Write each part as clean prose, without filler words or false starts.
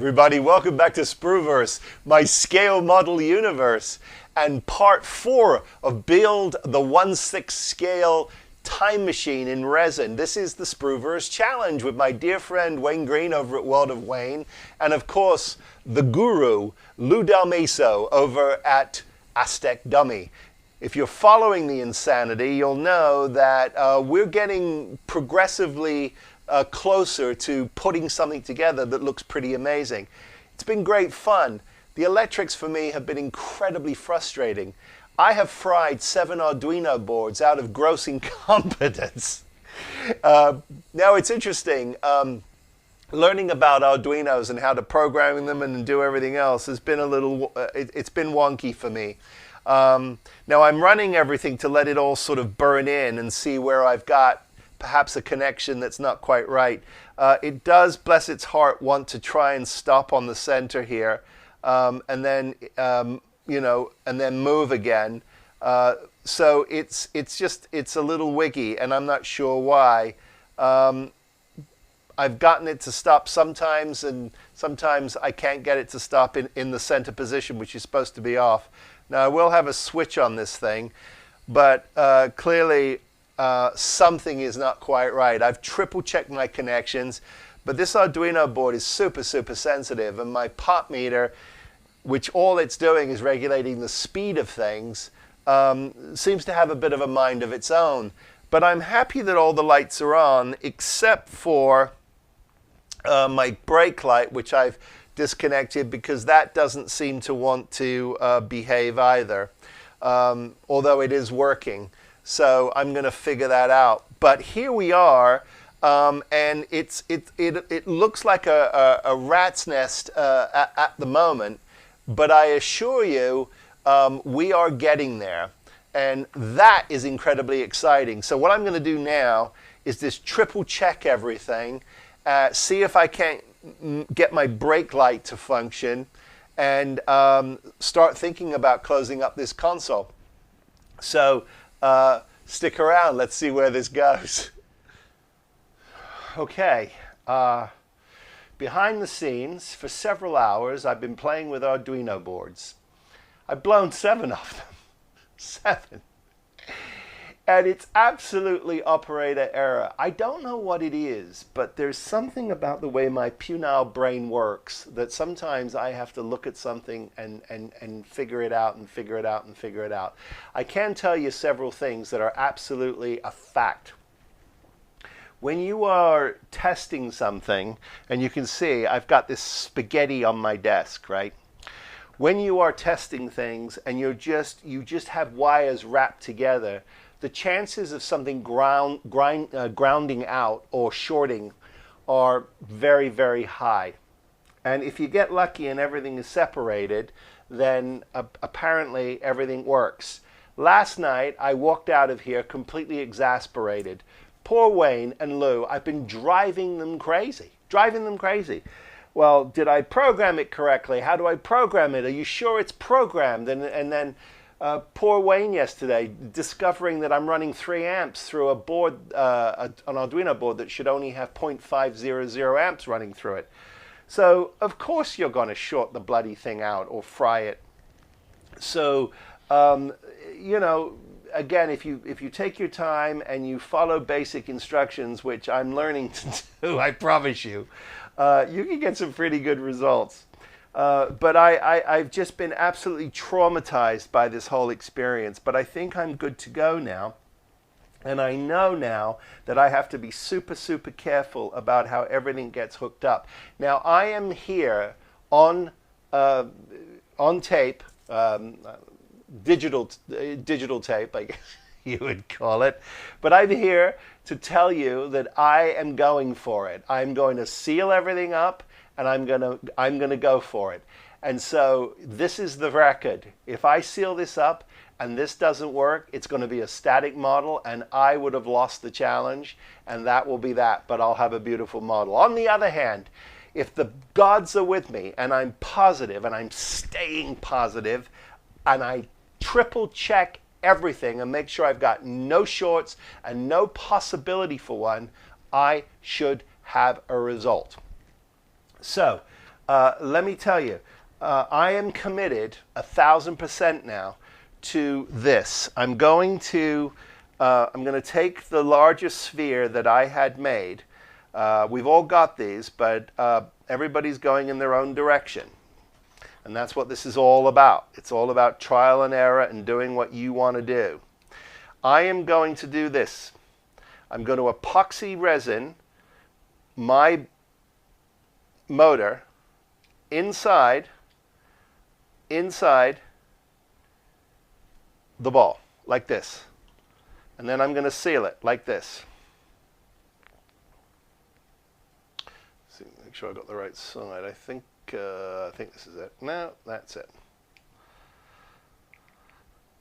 everybody, welcome back to sprueVerse, my scale model universe, and part 4 of Build the 1/6 scale time machine in resin. This is the sprueVerse challenge with my dear friend Wayne Green over at World of Wayne, and of course the guru Lou Delmaso over at Aztec Dummy. If you're following the insanity, you'll know that we're getting progressively closer to putting something together that looks pretty amazing. It's been great fun. The electrics for me have been incredibly frustrating. I have fried 7 Arduino boards out of gross incompetence. Now it's interesting, learning about Arduinos and how to program them and do everything else has been a little, it's been wonky for me. Now I'm running everything to let it all sort of burn in and see where I've got perhaps a connection that's not quite right. It does, bless its heart, want to try and stop on the center here, and then you know, and then move again. So it's a little wiggy, and I'm not sure why. I've gotten it to stop sometimes, and sometimes I can't get it to stop in the center position, which is supposed to be off. Now I will have a switch on this thing, but clearly something is not quite right. I've triple checked my connections, but this Arduino board is super sensitive, and my pot meter, which all it's doing is regulating the speed of things, seems to have a bit of a mind of its own. But I'm happy that all the lights are on, except for my brake light, which I've disconnected because that doesn't seem to want to behave either, although it is working. So I'm going to figure that out. But here we are, and it looks like a rat's nest at the moment, but I assure you we are getting there, and that is incredibly exciting. So what I'm going to do now is just triple check everything, see if I can't get my brake light to function, and start thinking about closing up this console. So stick around, let's see where this goes. Okay, behind the scenes for several hours I've been playing with Arduino boards. I've blown 7 of them. 7. And it's absolutely operator error. I don't know what it is, but there's something about the way my puny brain works that sometimes I have to look at something and figure it out and figure it out and figure it out. I can tell you several things that are absolutely a fact. When you are testing something, and you can see I've got this spaghetti on my desk, right? When you are testing things and you just have wires wrapped together, the chances of something grounding out or shorting are very high. And if you get lucky and everything is separated, then apparently everything works. Last night I walked out of here completely exasperated. Poor Wayne and Lou, I've been driving them crazy. Well, did I program it correctly? How do I program it? Are you sure it's programmed? And then poor Wayne yesterday, discovering that I'm running 3 amps through a board, an Arduino board that should only have 0.500 amps running through it. So, of course you're going to short the bloody thing out or fry it. So, you know, again, if you take your time and you follow basic instructions, which I'm learning to do, I promise you, you can get some pretty good results. But I've just been absolutely traumatized by this whole experience. But I think I'm good to go now. And I know now that I have to be super careful about how everything gets hooked up. Now, I am here on tape, digital tape, I guess you would call it. But I'm here to tell you that I am going for it. I'm going to seal everything up, and I'm gonna go for it. And so this is the record. If I seal this up and this doesn't work, it's going to be a static model, and I would have lost the challenge, and that will be that. But I'll have a beautiful model. On the other hand, if the gods are with me, and I'm positive, and I'm staying positive, and I triple check everything and make sure I've got no shorts and no possibility for one, I should have a result. So let me tell you, I am committed 1,000% now to this. I'm going to take the largest sphere that I had made. We've all got these, but everybody's going in their own direction. And that's what this is all about. It's all about trial and error and doing what you want to do. I am going to do this. I'm going to epoxy resin my motor inside the ball, like this. And then I'm going to seal it like this. See, make sure I got the right side. I think this is it. No, that's it.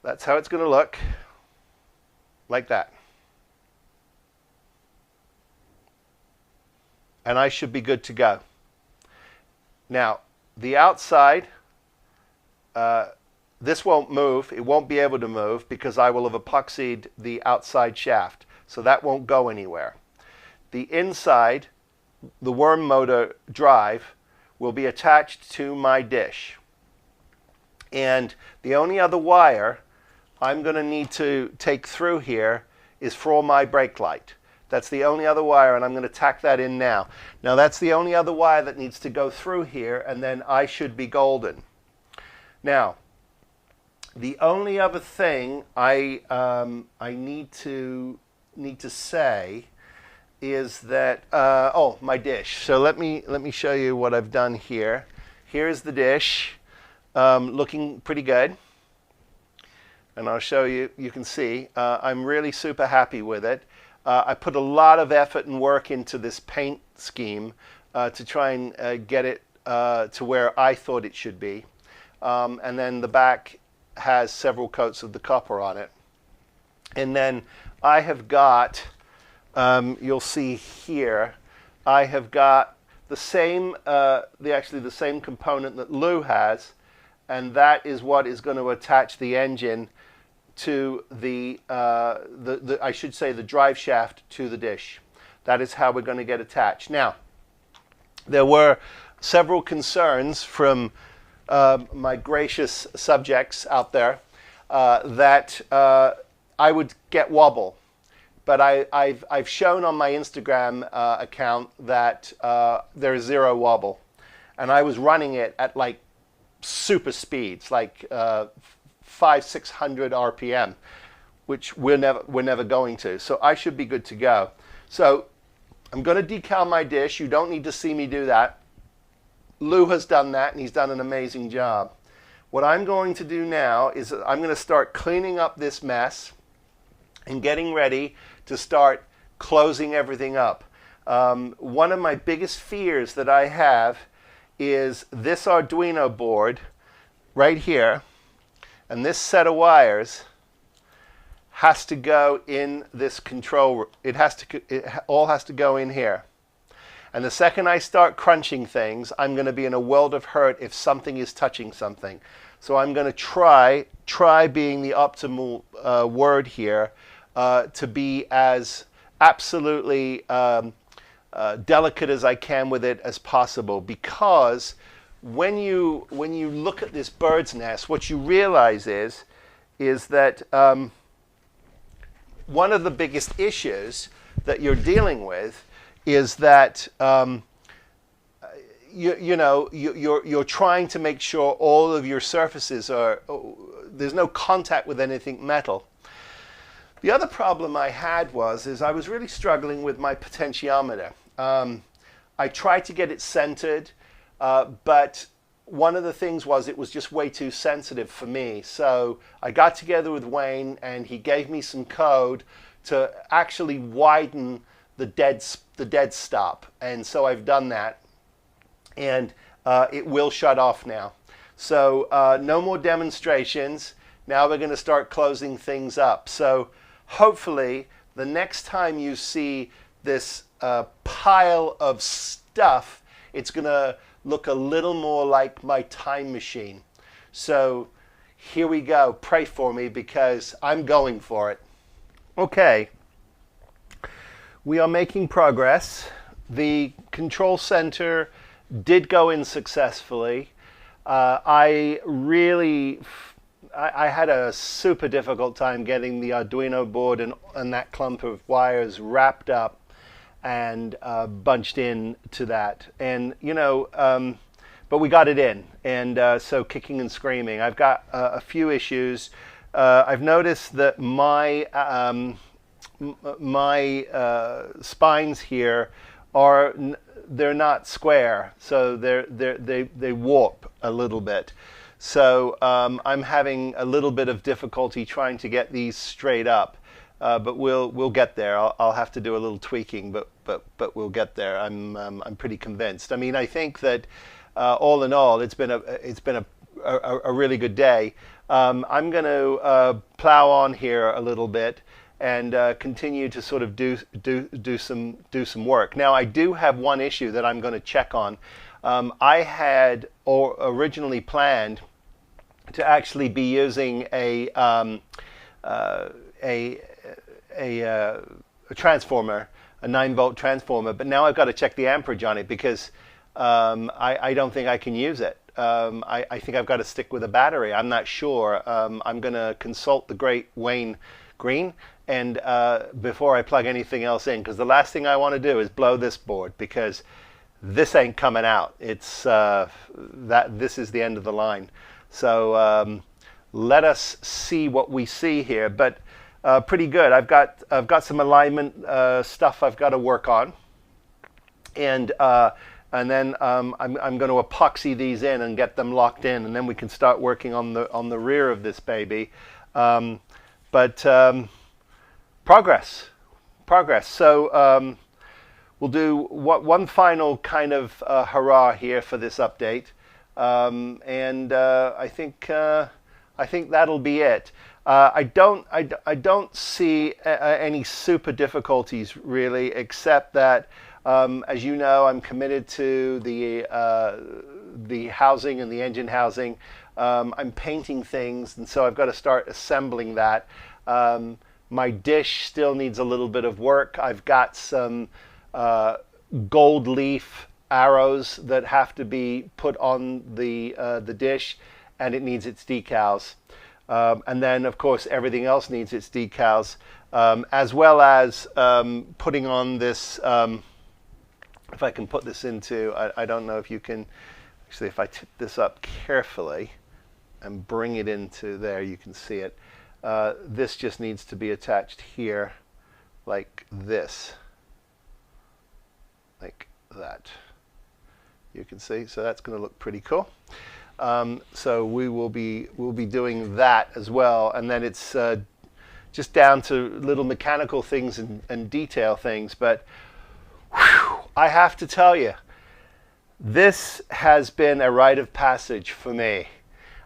That's how it's going to look, like that. And I should be good to go. Now, the outside, this won't move. It won't be able to move because I will have epoxied the outside shaft. So that won't go anywhere. The inside, the worm motor drive, will be attached to my dish. And the only other wire I'm going to need to take through here is for my brake light. That's the only other wire, and I'm going to tack that in now. Now that's the only other wire that needs to go through here, and then I should be golden. Now, the only other thing I need to say is that my dish. So let me show you what I've done here. Here's the dish, looking pretty good, and I'll show you. You can see I'm really super happy with it. I put a lot of effort and work into this paint scheme to try and get it to where I thought it should be. And then the back has several coats of the copper on it. And then I have got, you'll see here, I have got the same, actually the same component that Lou has, and that is what is going to attach the engine to I should say the drive shaft to the dish. That is how we're going to get attached. Now, there were several concerns from my gracious subjects out there that I would get wobble. But I've shown on my Instagram account that there is zero wobble. And I was running it at like super speeds, like 500-600 RPM, which we're never going to. So I should be good to go. So I'm going to decal my dish. You don't need to see me do that. Lou has done that, and he's done an amazing job. What I'm going to do now is I'm going to start cleaning up this mess and getting ready to start closing everything up. One of my biggest fears that I have is this Arduino board right here, and this set of wires has to go in this control. It all has to go in here. And the second I start crunching things, I'm going to be in a world of hurt if something is touching something. So I'm going to try being the optimal word here, to be as absolutely delicate as I can with it as possible, because when you look at this bird's nest, what you realize is that one of the biggest issues that you're dealing with is that you're trying to make sure all of your surfaces there's no contact with anything metal. The other problem I had is I was really struggling with my potentiometer. I tried to get it centered, but one of the things was it was just way too sensitive for me. So I got together with Wayne, and he gave me some code to actually widen the dead stop. And so I've done that, and it will shut off now. So no more demonstrations. Now we're going to start closing things up. So hopefully the next time you see this pile of stuff, it's going to look a little more like my time machine. So here we go. Pray for me, because I'm going for it. Okay. We are making progress. The control center did go in successfully. I had a super difficult time getting the Arduino board and that clump of wires wrapped up and bunched in to that. And, you know, but we got it in. And so kicking and screaming. I've got a few issues. I've noticed that my spines here they're not square, so they warp a little bit. So I'm having a little bit of difficulty trying to get these straight up, but we'll get there. I'll have to do a little tweaking, but we'll get there. I'm pretty convinced. I mean, I think that all in all, it's been a really good day. I'm going to plow on here a little bit and continue to sort of do some work. Now, I do have one issue that I'm going to check on. I had originally planned to actually be using a transformer, a 9-volt transformer, but now I've got to check the amperage on it because I don't think I can use it. I think I've got to stick with a battery. I'm not sure. I'm going to consult the great Wayne Green and before I plug anything else in, because the last thing I want to do is blow this board, because this ain't coming out. It's this is the end of the line. So let us see what we see here. But pretty good. I've got some alignment stuff I've got to work on, and then I'm going to epoxy these in and get them locked in, and then we can start working on the rear of this baby. Progress. So we'll do one final kind of hurrah here for this update, and I think that'll be it. I don't see any super difficulties really, except that as you know, I'm committed to the housing and the engine housing. I'm painting things, and so I've got to start assembling that. My dish still needs a little bit of work. I've got some gold leaf arrows that have to be put on the dish, and it needs its decals. And then, of course, everything else needs its decals, as well as putting on this. If I can put this into, I don't know if you can. Actually, if I tip this up carefully and bring it into there, you can see it. This just needs to be attached here like this, like that. You can see, so that's going to look pretty cool. So we'll be doing that as well, and then it's just down to little mechanical things and detail things. But whew, I have to tell you, this has been a rite of passage for me.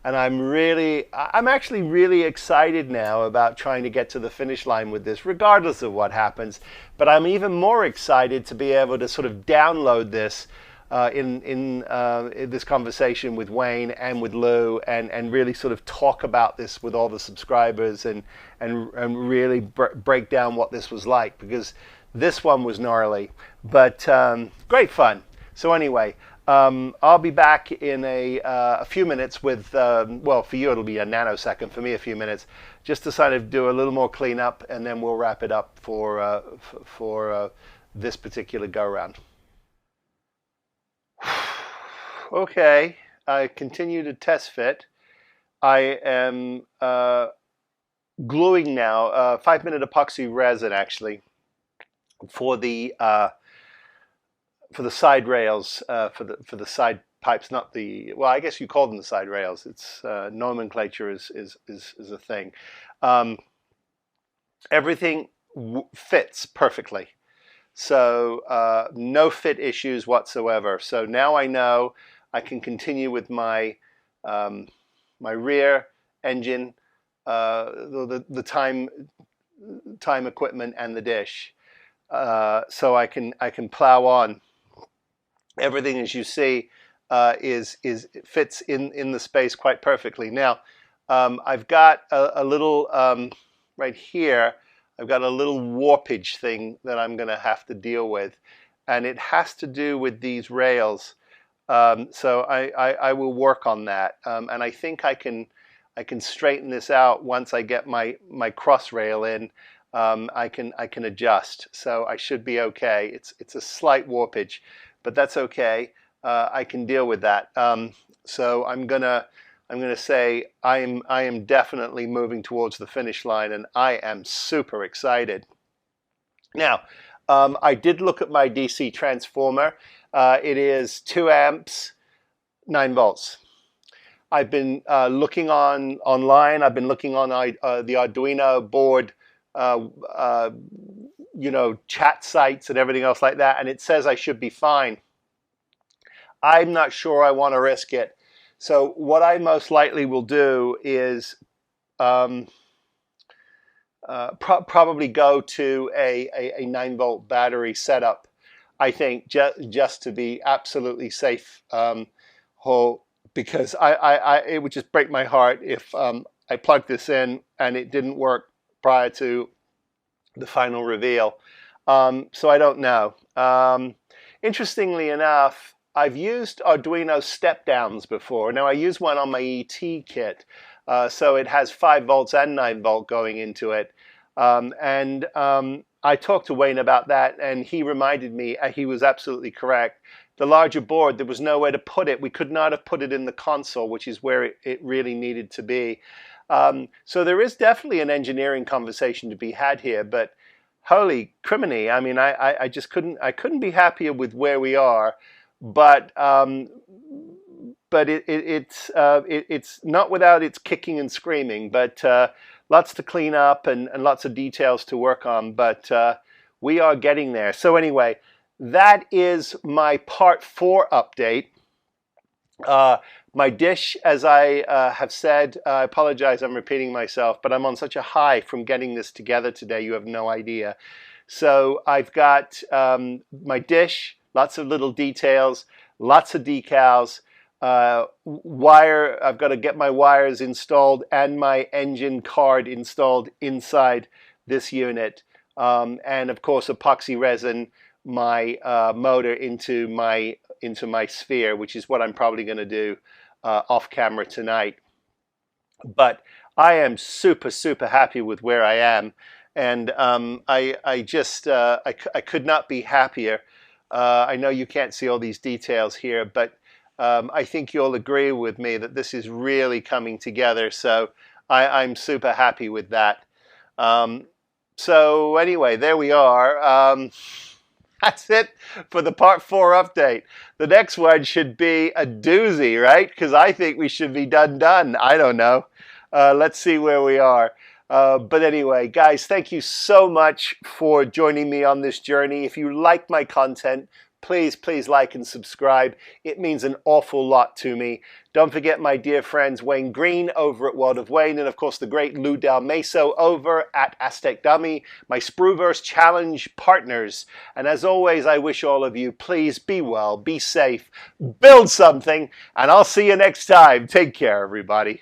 And I'm actually really excited now about trying to get to the finish line with this, regardless of what happens. But I'm even more excited to be able to sort of download this in this conversation with Wayne and with Lou, and really sort of talk about this with all the subscribers and really break down what this was like, because this one was gnarly, but great fun. So anyway. I'll be back in a few minutes with, well, for you it'll be a nanosecond, for me a few minutes, just to sort of do a little more cleanup, and then we'll wrap it up for this particular go-round. Okay, I continue to test fit. I am gluing now 5-minute epoxy resin, actually, for the side rails, for the side pipes, not the, well, I guess you call them the side rails. It's nomenclature is a thing. Everything fits perfectly, so no fit issues whatsoever. So now I know I can continue with my my rear engine, the time equipment, and the dish. So I can plow on. Everything, as you see, fits in the space quite perfectly. Now, I've got a little right here. I've got a little warpage thing that I'm going to have to deal with, and it has to do with these rails. So I will work on that, and I think I can straighten this out once I get my cross rail in. I can adjust, so I should be okay. It's a slight warpage, but that's okay. I can deal with that. So I'm gonna say I am definitely moving towards the finish line, and I am super excited. Now, I did look at my DC transformer. It is 2 amps, 9 volts. I've been looking online. I've been looking on the Arduino board, you know, chat sites and everything else like that, and it says I should be fine. I'm not sure I want to risk it. So what I most likely will do is probably go to a 9-volt battery setup, I think, just to be absolutely safe, because it would just break my heart if I plugged this in and it didn't work prior to the final reveal. So I don't know. Interestingly enough, I've used Arduino step-downs before. Now, I use one on my ET kit, so it has 5 volts and 9 volt going into it. I talked to Wayne about that, and he reminded me, he was absolutely correct. The larger board, there was nowhere to put it. We could not have put it in the console, which is where it really needed to be. So there is definitely an engineering conversation to be had here, but holy criminy, I mean, I just couldn't be happier with where we are. But it's not without its kicking and screaming, but lots to clean up and lots of details to work on, but we are getting there. So anyway, that is my part 4 update. My dish, as I have said, I apologize, I'm repeating myself, but I'm on such a high from getting this together today, you have no idea. So I've got my dish, lots of little details, lots of decals, wire. I've got to get my wires installed and my engine card installed inside this unit, and of course epoxy resin my motor into my sphere, which is what I'm probably going to do off camera tonight. But I am super happy with where I am, and I could not be happier. I know you can't see all these details here, but I think you'll agree with me that this is really coming together. So I'm super happy with that. So anyway, there we are. That's it for the part 4 update. The next one should be a doozy, right? Because I think we should be done. I don't know. Let's see where we are. But anyway, guys, thank you so much for joining me on this journey. If you like my content, please like and subscribe. It means an awful lot to me. Don't forget my dear friends Wayne Green over at World of Wayne, and of course the great Lou Delmaso over at Aztec Dummy, my sprueVerse challenge partners. And as always, I wish all of you, please be well, be safe, build something, and I'll see you next time. Take care, everybody.